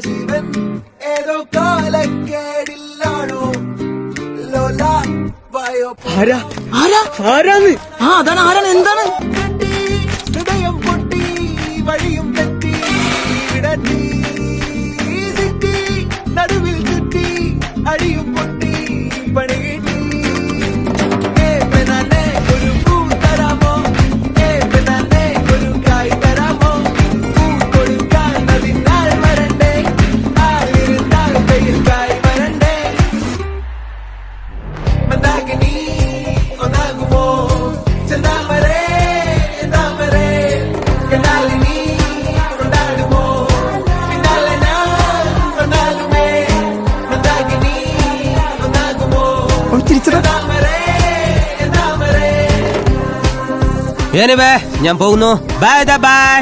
ജീവൻ ഏതോ കാലക്കേടില്ലാണോ ലോല വായോ ആരാന്ന്? ആരാണ്? എന്താണ്? ഹൃദയം പൊട്ടി വഴിയും തെറ്റി വിടത്തി സിറ്റി നടുവിൽ ചുറ്റി അടിയും പൊട്ടി പണി കിട്ടി ഒരു പൂ തരാമോ ഒരു കായ് തരാമോ പൂ കൊടുക്കാൻ അതിനാൾ വരണ്ടേ ആളിരുന്നാൽ കയ്യിൽ കായ് വരണ്ടേ മന്ദാകിനി ഒന്നാകുമോ ചെന്താമരേ താമരേ കണ്ടാലിനി കൊണ്ടാടുമോ പിന്നാലെ ഞാൻ വന്നാലുമേ മന്ദാകിനി ഒന്നാകുമോ ചെന്താമരേ താമരേ ഞാൻ പോകുന്നു. ബൈ.